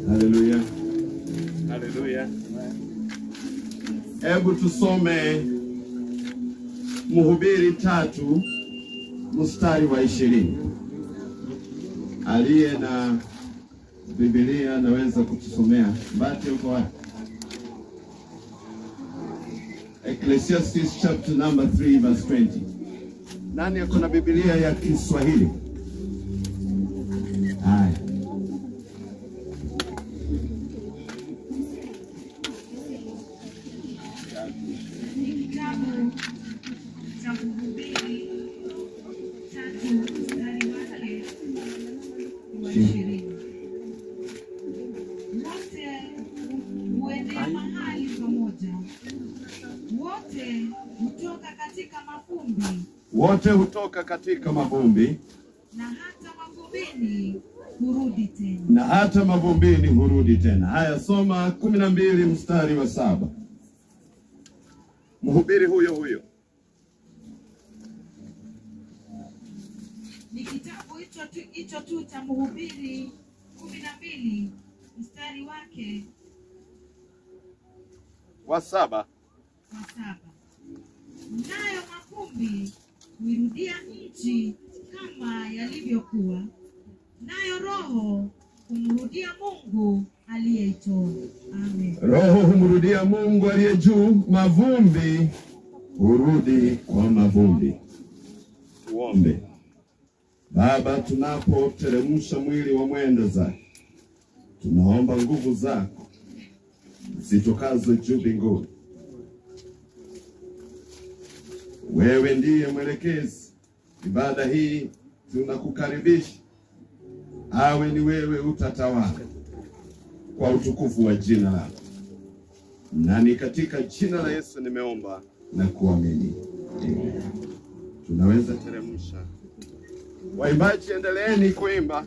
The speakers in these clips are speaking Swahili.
Haleluya. Haleluya. Hebu tusome Mhubiri 3 mstari wa 20. Aliye na Biblia naweza kutusomea. Mbate uko wapi? Ecclesiastes chapter number 3 verse 20. Nani ako na Biblia ya Kiswahili? Haya. Wote hutoka katika mavumbi na hata mavumbini hurudi tena. Na hata mavumbini hurudi tena. Haya, soma 12 mstari wa 7. Mhubiri huyo. Ni kitabu hicho tu cha Mhubiri 12 mstari wake wa 7. Nayo mavumbi huirudia nchi kama yalivyokuwa, nayo roho humrudia Mungu aliyeitoa. Amen. Roho humrudia Mungu aliye juu, mavumbi hurudi kwa mavumbi. Tuombe. Baba, tunapoteremsha mwili wa mwenda zake, tunaomba nguvu zako zitokazo juu mbinguni. Wewe ndiye mwelekezi. Ibada hii tunakukaribisha. Awe ni wewe utatawala kwa utukufu wa jina lako. Na ni katika jina la Yesu nimeomba na kuamini. Amen. Tunaweza teremsha. Waimbaji endeleeni kuimba.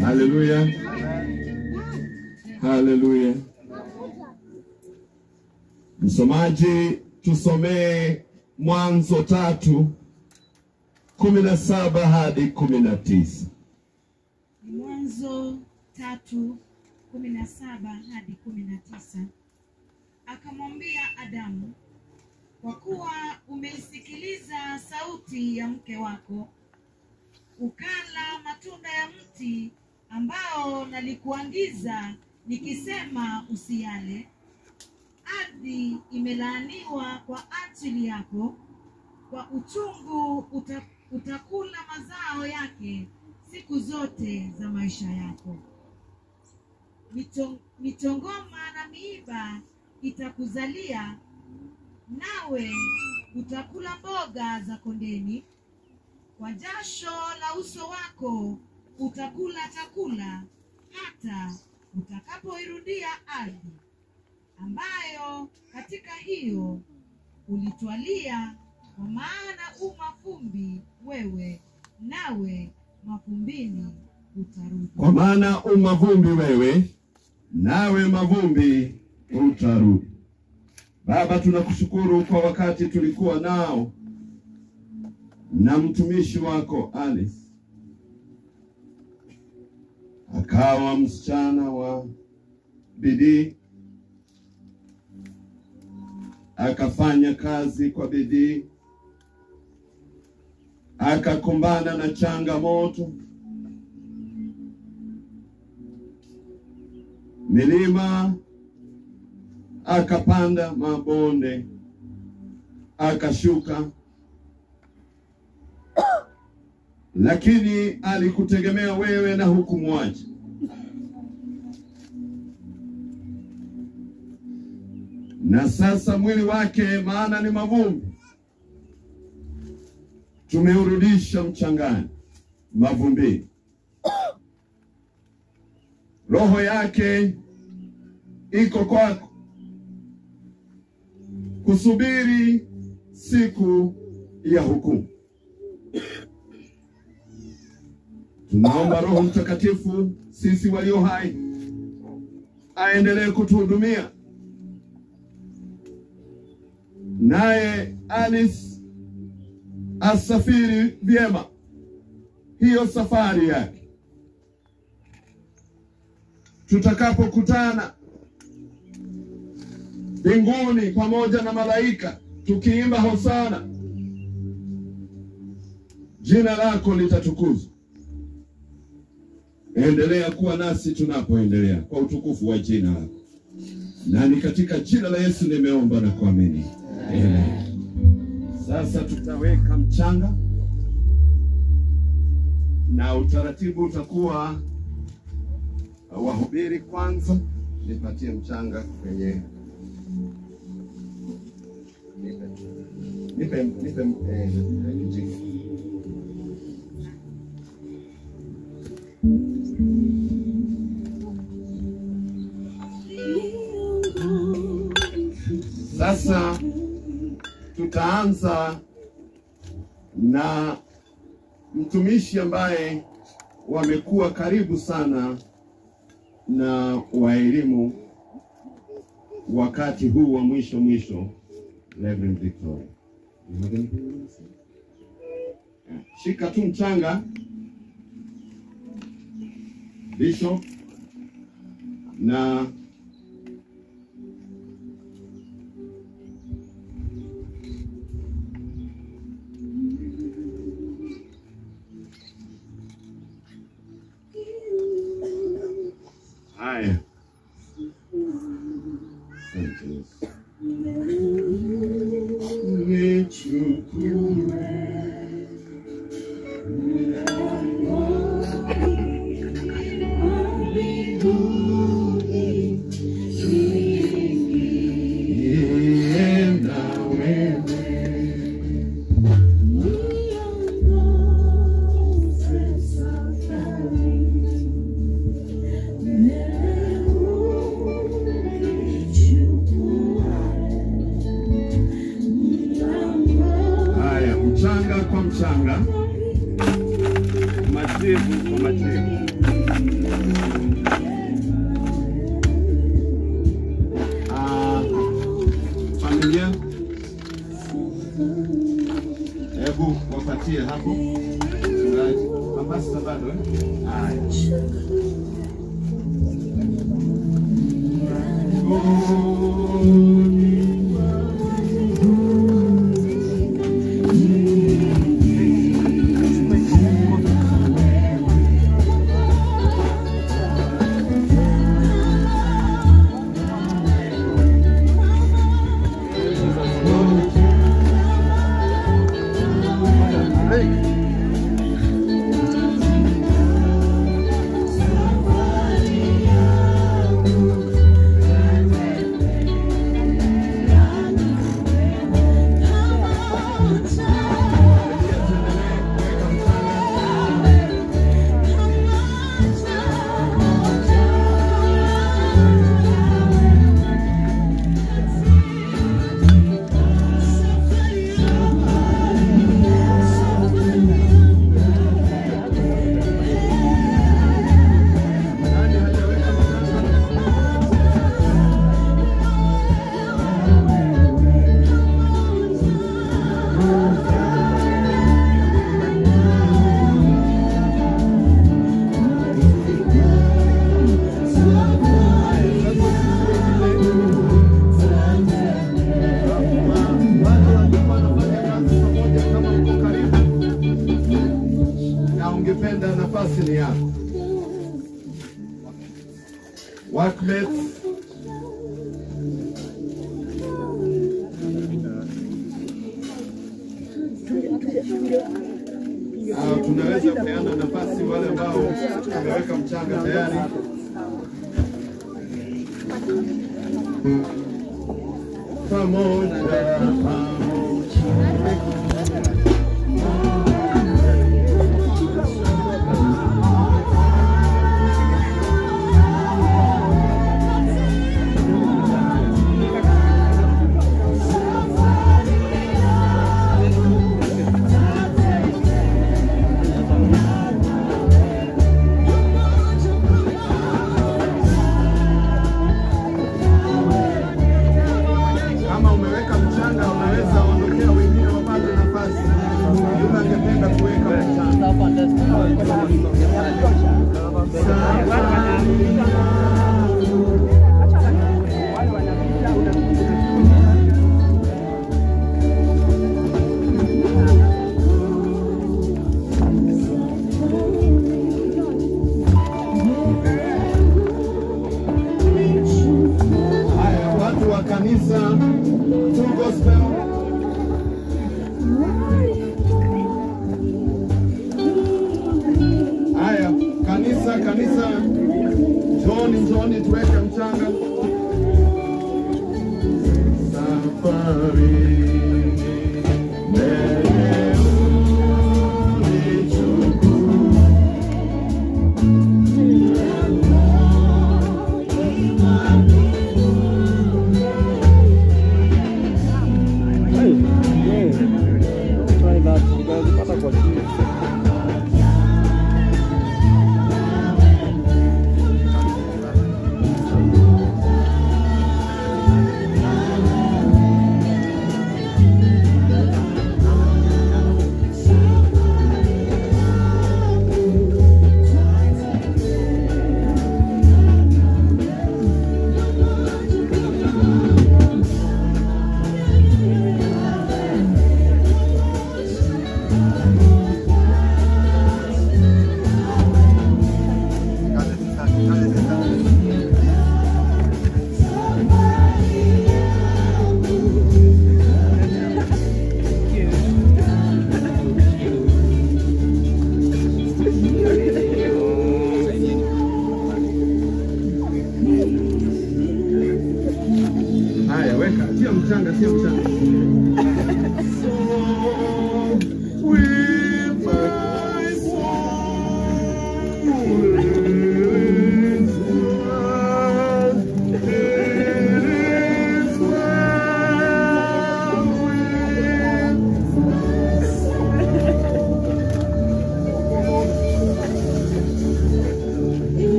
Haleluya. Haleluya. Msomaji, tusomee Mwanzo 3:17 hadi 19. Mwanzo 3:17 hadi 19. Akamwambia Adamu, kwa kuwa umeisikiliza sauti ya mke wako, ukala matunda ya mti ambao nalikuagiza nikisema usiale, ardhi imelaaniwa kwa ajili yako, kwa uchungu utakula mazao yake siku zote za maisha yako. Michongoma na miiba itakuzalia, nawe utakula mboga za kondeni. Kwa jasho la uso wako utakula chakula, hata utakapoirudia ardhi ambayo katika hiyo ulitwalia, kwa maana mavumbi wewe, nawe mavumbini utarudi. Kwa maana mavumbi wewe, nawe mavumbi utarudi. Baba, tunakushukuru kwa wakati tulikuwa nao na mtumishi wako Alice. Akawa msichana wa bidii, akafanya kazi kwa bidii, akakumbana na changamoto, milima, akapanda mabonde, akashuka, lakini alikutegemea wewe na hukumwacha. Na sasa mwili wake, maana ni mavumbi, tumeurudisha mchangani, mavumbi. Roho yake iko kwako, kusubiri siku ya hukumu. Tunaomba Roho Mtakatifu, sisi walio hai, aendelee kutuhudumia, naye Alice asafiri vyema hiyo safari yake. Tutakapokutana mbinguni pamoja na malaika tukiimba hosana, jina lako litatukuzwa. Endelea kuwa nasi tunapoendelea kwa utukufu wa jina lako. Na ni katika jina la Yesu nimeomba na kuamini. Amen. Sasa tutaweka mchanga na utaratibu utakuwa wahubiri kwanza. Nipatie mchanga kwenye nipe Sasa tutaanza na mtumishi ambaye wamekuwa karibu sana na waelimu wakati huu wa mwisho, Reverend Victoria. Shika tu mchanga, Bishop, na haya. Familia, hebu wapatie hapo. Mchungaji, mapasta bado haya. Ungependa nafasi ni yako. Workmates, tunaweza kupeana nafasi wale ambao wameweka mchanga tayari. Pamoja. Kanisa, John tuweke mchanga. Safari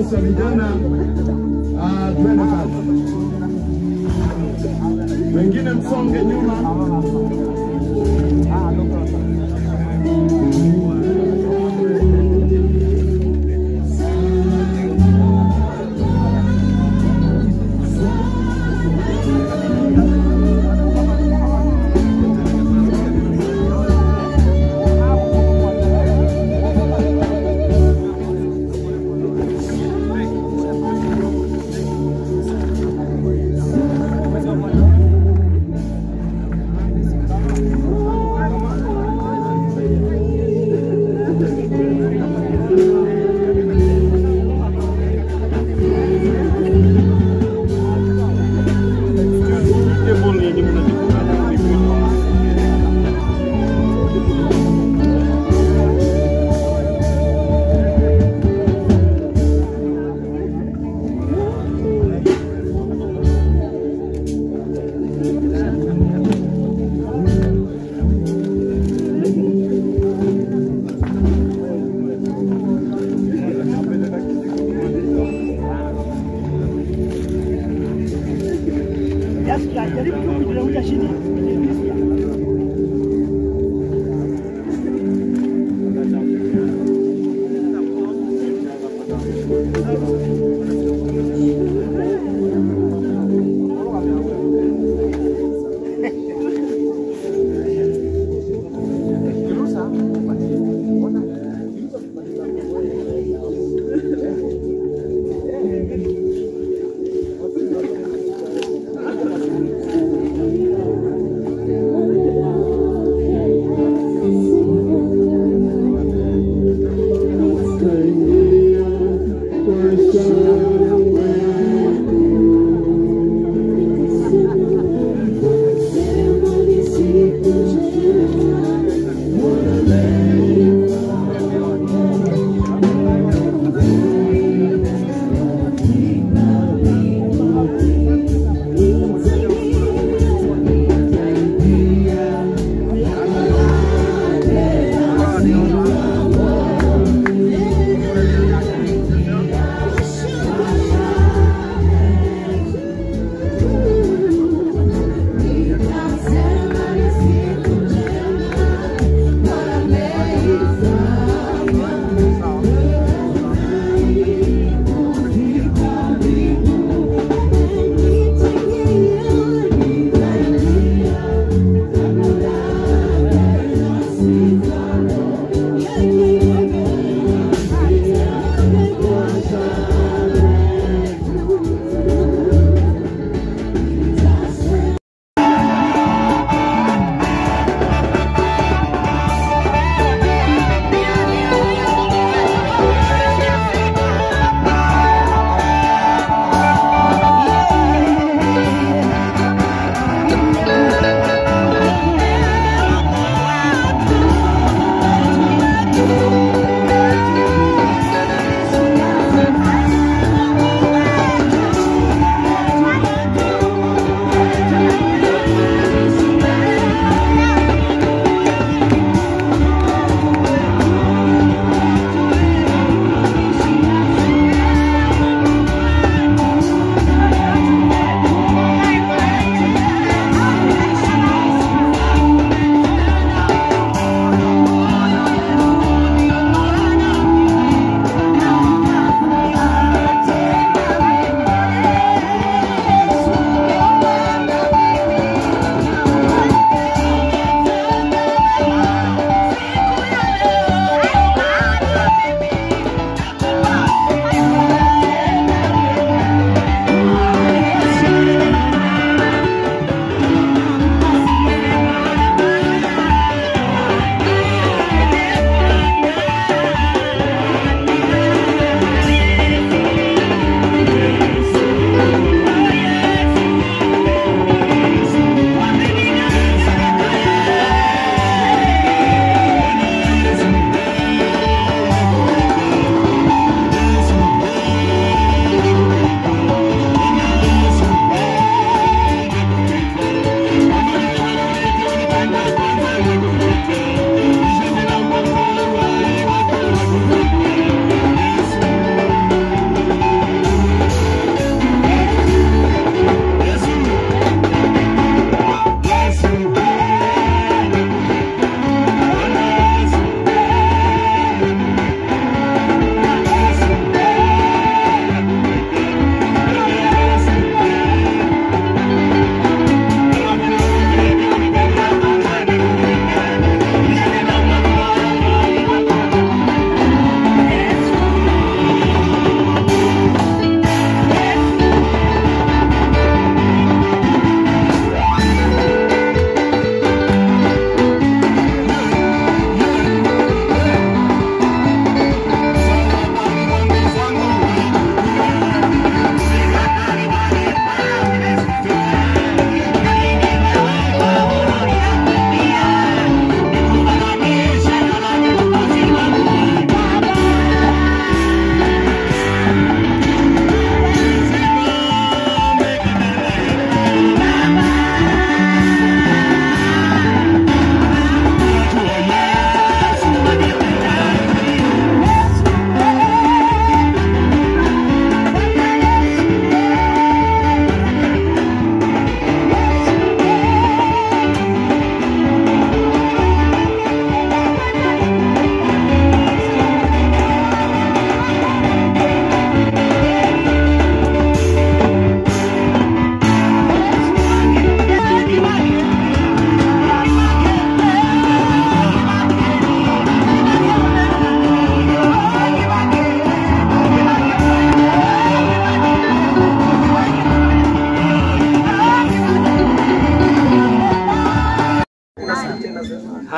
Sasa vijana, twende kazi. Wengine msonge nyuma. We're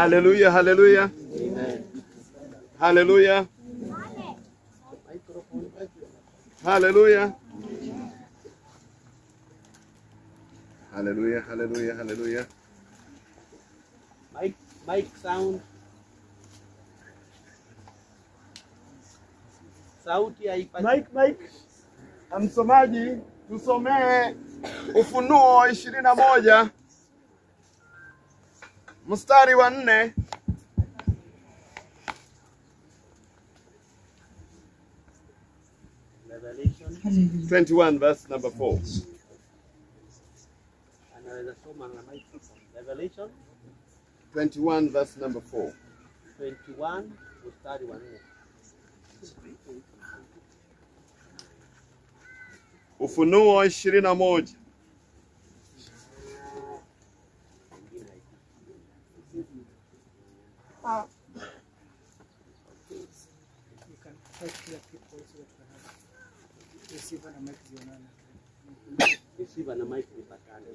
Haleluya, haleluya. Haleluya. Haleluya. Haleluya, haleluya, haleluya. Mic sound. Sauti haipati. Mike. Msomaji, tusomee Ufunuo 21 mstari wa 4. Revelation. 21 verse number 4. Anaweza soma na microphone. Revelation 21 verse number 4. 21 mstari wa 4. Ufunuo 21. Receiver na mic nipatane.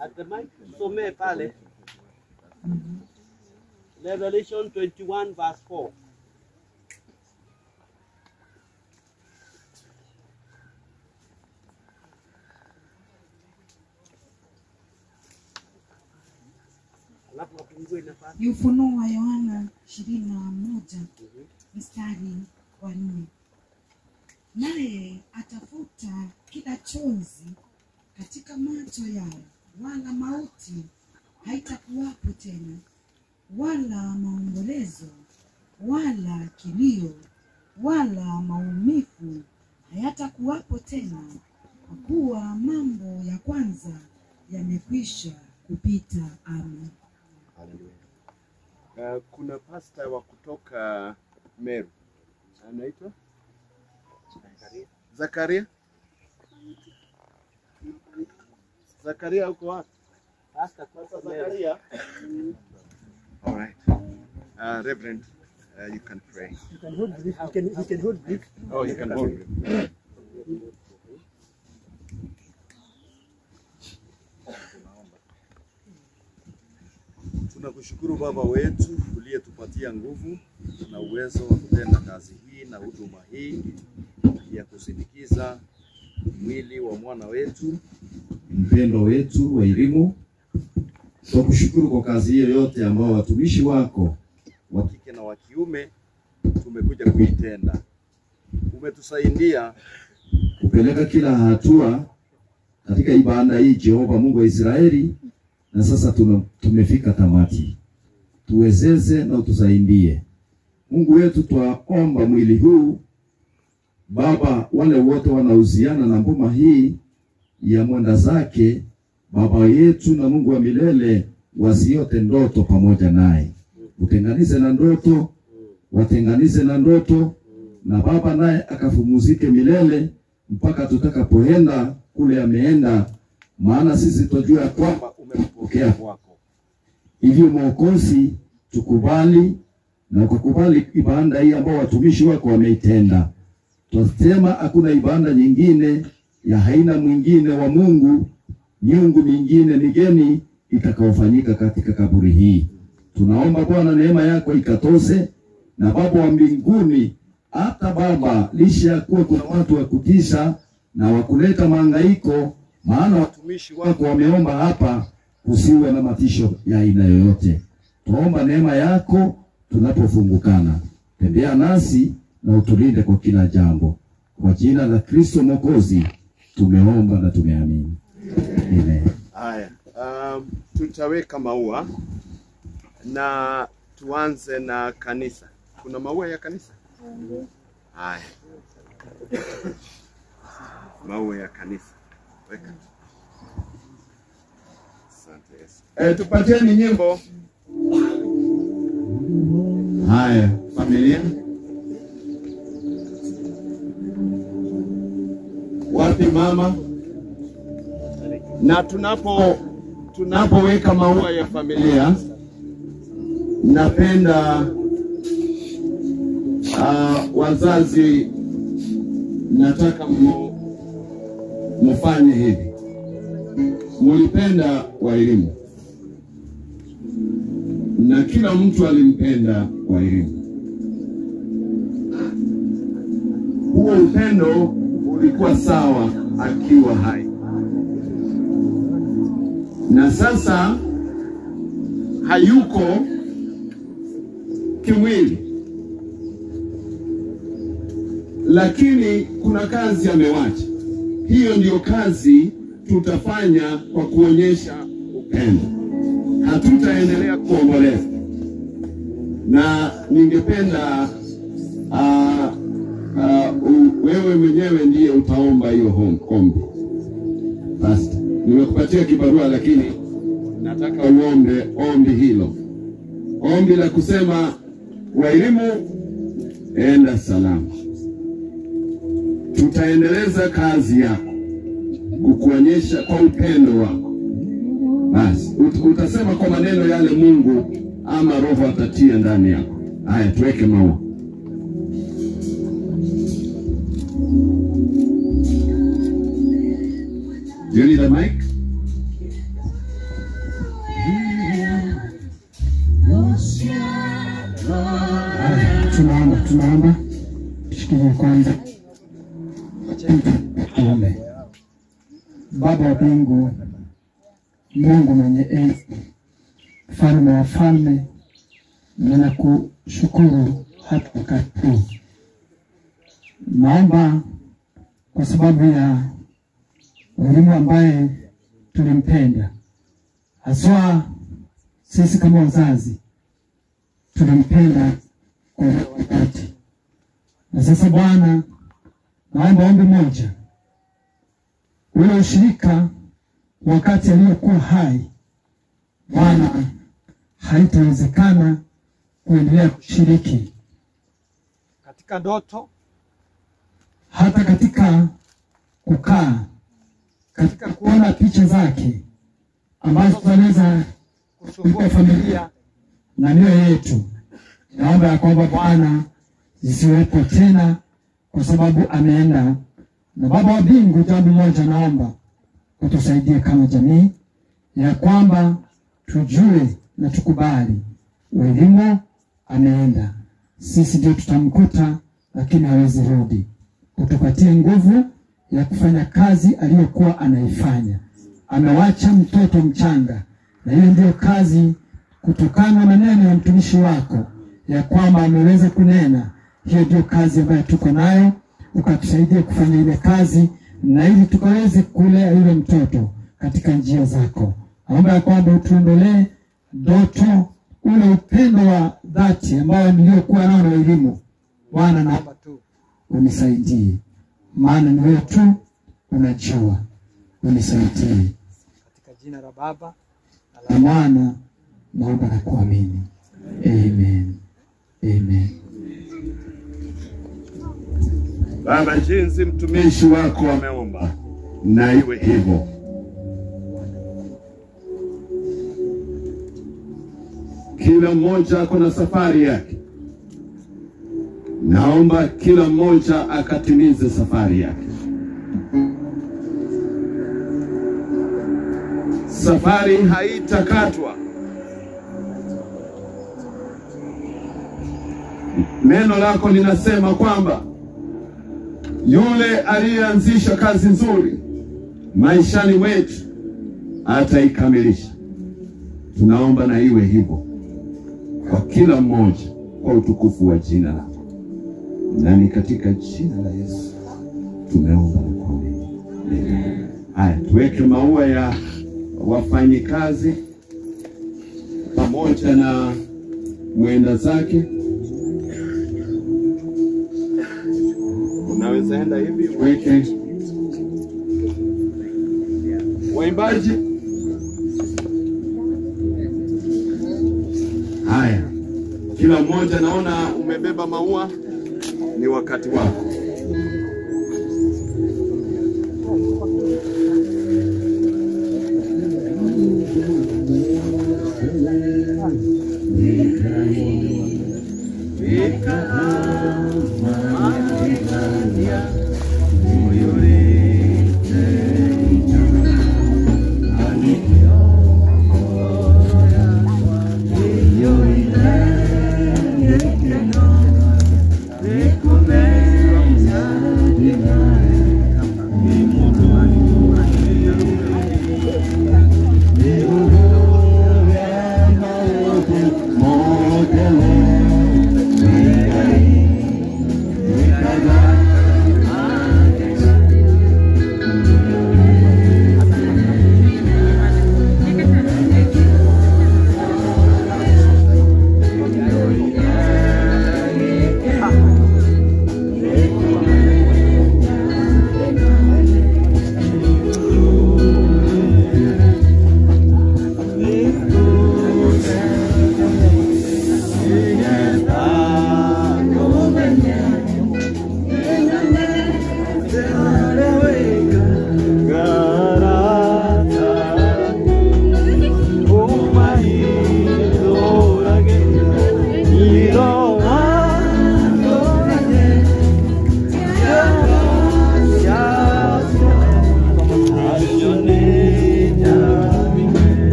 At the mic some pale. Revelation 21 verse 4. Ni Ufunuo wa Yohana 21 mstari wa 4. Naye atafuta kila chozi katika macho yao, wala mauti haitakuwapo tena, wala maombolezo, wala kilio, wala maumivu hayatakuwapo tena, kwa kuwa mambo ya kwanza yamekwisha kupita. Amen. Kuna pastor wa kutoka Meru. Anaitwa Zakaria. Zakaria uko wapi? Pastor Zakaria. All right. Reverend, you can pray. You can hold this. You can hold this. Oh, you can hold it. Tunakushukuru Baba wetu uliyetupatia nguvu na uwezo wa kutenda kazi hii na huduma hii ya kusindikiza mwili wa mwana wetu mpendwa wetu wa elimu. Tunakushukuru kwa kazi hiyo yote ambao watumishi wako wa kike na wa kiume tumekuja kuitenda. Umetusaidia kupeleka kila hatua katika ibada hii, Jehova Mungu wa Israeli, na sasa tumefika tamati. Tuwezeze na utusaidie. Mungu wetu, twaomba mwili huu Baba, wale wote wanahusiana na ngoma hii ya mwenda zake, Baba yetu na Mungu wa milele, wasiote ndoto pamoja naye. Utenganize na ndoto, watenganize na ndoto, na Baba naye akafumuzike milele mpaka tutakapoenda kule ameenda, maana sisi tunajua kwamba umempokea kwako. Hivyo Mwokozi, tukubali na kukubali ibada hii ambao watumishi wako wameitenda. Tunasema hakuna ibada nyingine ya haina mwingine wa Mungu, miungu mingine migeni itakaofanyika katika kaburi hii. Tunaomba Bwana neema yako ikatose, na Baba wa mbinguni, hata Baba lisha kuwa kuna watu wa kutisha na wakuleta mahangaiko, maana watumishi wako wameomba hapa kusiwe na matisho ya aina yoyote. Tuomba neema yako tunapofungukana. Tembea nasi na utulinde kwa kila jambo. Kwa jina la Kristo Mwokozi tumeomba na tumeamini. Amen. Haya, tutaweka maua na tuanze na kanisa. Kuna maua ya kanisa? Haya. Maua ya kanisa. Weka. Asante Yesu. Tupatieni nyimbo. Haya, familia. Wapi mama? Na tunapoweka maua ya familia, napenda wazazi, nataka mfanye hivi. mulipenda walimu na kila mtu alimpenda walimu. Huo upendo ulikuwa sawa akiwa hai, na sasa hayuko kimwili, lakini kuna kazi amewacha. Hiyo ndiyo kazi tutafanya kwa kuonyesha upendo. Hatutaendelea kuomboleza, na ningependa wewe mwenyewe ndiye utaomba hiyo ombi. Basi nimekupatia kibarua, lakini nataka uombe ombi hilo, ombi la kusema walimu, enda salama. Tutaendeleza kazi yako kukuonyesha kwa upendo wako. Basi utasema kwa maneno yale Mungu ama Roho atatia ndani yako. Haya, tuweke maua. Do you need a mic? Tunaomba. Shikilia kwanza. Tuombe. Baba wa mbingu, Mungu mwenye enzi, Mfalme wa falme, ninakushukuru hata wakati huu. Naomba kwa sababu ya walimu ambaye tulimpenda, haswa sisi kama wazazi tulimpenda kwa wakati. Na sasa Bwana, naomba ombi moja, ule ushirika wakati aliyokuwa hai, Bwana, haitawezekana kuendelea kushiriki katika ndoto, hata katika kukaa, katika kuona picha zake ambazo zinaweza kusumbua familia na mioyo yetu. Naomba ya kwamba Bwana zisiwepo tena kwa sababu ameenda. Na Baba wa mbingu, jambo moja naomba utusaidie kama jamii, ya kwamba tujue na tukubali walimu ameenda, sisi ndio tutamkuta, lakini hawezi rudi. Utupatie nguvu ya kufanya kazi aliyokuwa anaifanya. Amewacha mtoto mchanga, na hiyo ndio kazi, kutokana na neno ya mtumishi wako ya kwamba ameweza kunena. Hiyo ndio kazi ambayo tuko nayo, ukatusaidie kufanya ile kazi, na ili tukaweze kulea yule mtoto katika njia zako. Naomba ya kwamba utuondolee ndoto, ule upendo wa dhati ambao niliokuwa nao na elimu. Bwana, naomba tu unisaidie, maana ni wewe tu unajua. Unisaidie katika jina la Baba na la Mwana, naomba na kuamini. Amen. Amen. Baba, jinsi mtumishi wako ameomba, na iwe hivyo. Kila mmoja ako na safari yake. Naomba kila mmoja akatimize safari yake. Safari haitakatwa. Neno lako linasema kwamba yule aliyeanzisha kazi nzuri maishani mwetu ataikamilisha. Tunaomba na iwe hivyo kwa kila mmoja, kwa utukufu wa jina lako. Na ni katika jina la Yesu tumeomba na kuamini. Amen. Haya, tuweke maua ya wafanyikazi pamoja na mwenda zake. Unaweza enda hivi, weke waimbaji. Haya, kila mmoja naona umebeba maua, ni wakati wako.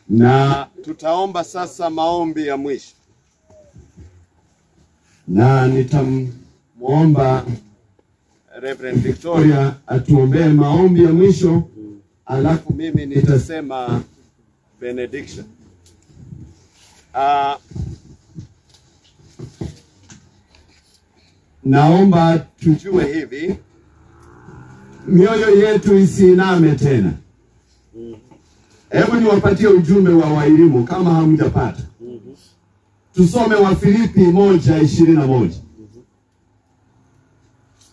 Na tutaomba sasa maombi ya mwisho, na nitamwomba Reverend Victoria Victoria atuombee maombi ya mwisho, alafu mimi nitasema benediction. naomba tujue Hivi mioyo yetu isiiname tena. Hebu niwapatie ujumbe wa Wairimu kama hamjapata. Tusome Wafilipi 1:21.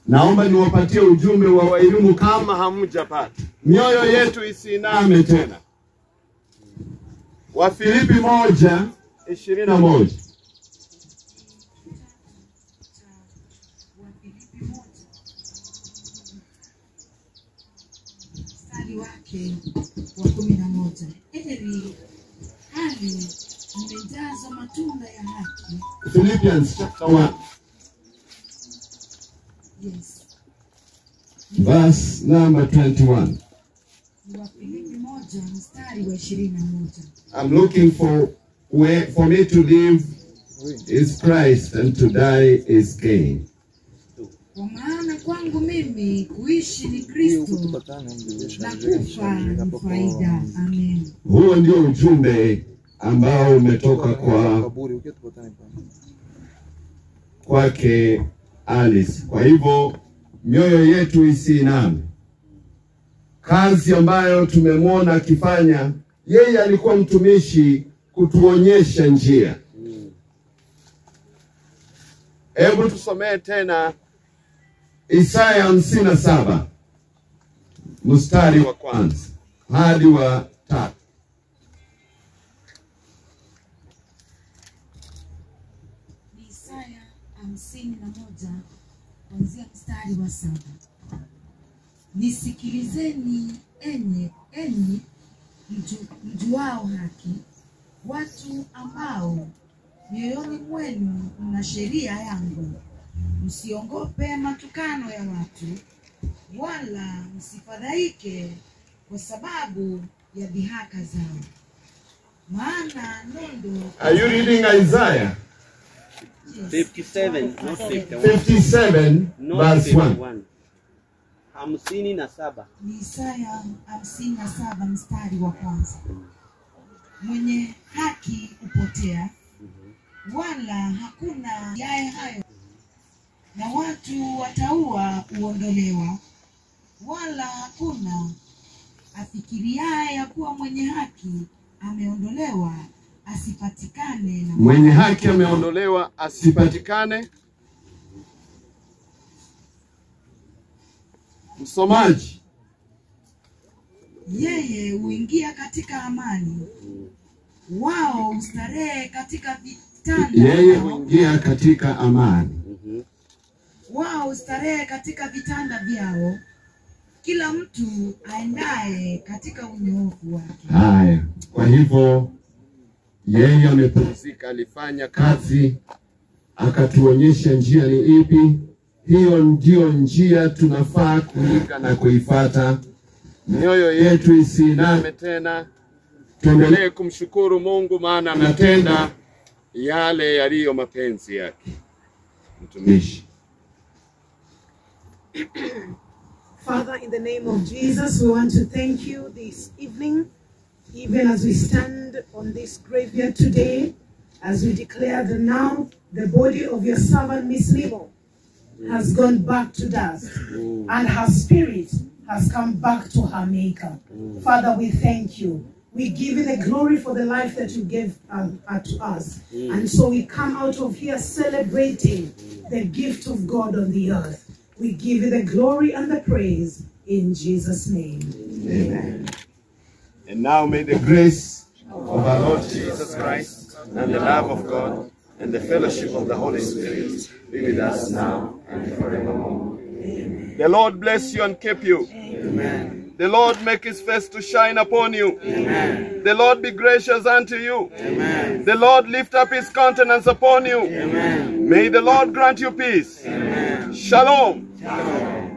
Naomba niwapatie ujumbe wa Wairimu kama hamjapata. Mioyo yetu isiiname tena. Wafilipi 1:21. Mstari wake wa 11. Heri hali mmejazwa matunda ya haki. Philippians chapter 1 Yes. verse number 21. Wafilipi 1 mstari wa 21. I'm looking for me to live is Christ and to die is gain. Kwa maana kwangu mimi kuishi ni Kristo na kufa ni faida. Amen. Huo ndio ujumbe ambao umetoka kwake Alice. Kwa hivyo mioyo yetu isiiname. Kazi ambayo tumemwona akifanya, yeye alikuwa mtumishi kutuonyesha njia. Hebu tusomee tena Isaya 57 mstari wa 1 hadi wa 3. Isaya 51 kuanzia mstari wa 7. Nisikilizeni enyi mjuao haki, watu ambao mioyoni mwenu mna sheria yangu. Msiogope matukano ya watu, wala msifadhaike kwa sababu ya dhihaka zao. Maana nondo. Are you reading Isaiah 57, not 51. 57 Not verse 1? 51. 57. Ni Isaya 57 mstari wa 1. Mwenye haki upotea, wala hakuna yaye hayo, na watu wataua uondolewa, wala hakuna afikiriaye ya kuwa mwenye haki ameondolewa asipatikane na Mwenye haki ameondolewa asipatikane. Msomaji, yeye huingia katika amani, wao ustarehe katika vitanda yeye vyao. huingia katika amani. Wao ustarehe katika vitanda vyao, kila mtu aendaye katika unyoofu wake. Haya, kwa hivyo yeye amepumzika, alifanya kazi, akatuonyesha njia ni ipi. Hiyo ndio njia tunafaa kuiga na kuifata. Mioyo yetu isiiname tena, tuendelee kumshukuru Mungu, maana anatenda yale yaliyo mapenzi yake. Mtumishi. Father, in the name of Jesus, we want to thank you this evening, even as we stand on this graveyard today. as we declare that now the body of your servant Miss Limo has gone back to dust, and her spirit has come back to her maker. Father, we thank you. We give you the glory for the life that you gave to us. And so we come out of here celebrating the gift of God on the earth. We give you the glory and the praise in Jesus' name. Amen. And now may the grace of our Lord Jesus Christ and the love of God and the fellowship of the Holy Spirit be with us now and forevermore. Amen. The Lord bless you and keep you. Amen. The Lord make his face to shine upon you. Amen. The Lord be gracious unto you. Amen. The Lord lift up his countenance upon you. Amen. May the Lord grant you peace. Amen. Shalom. Shalom.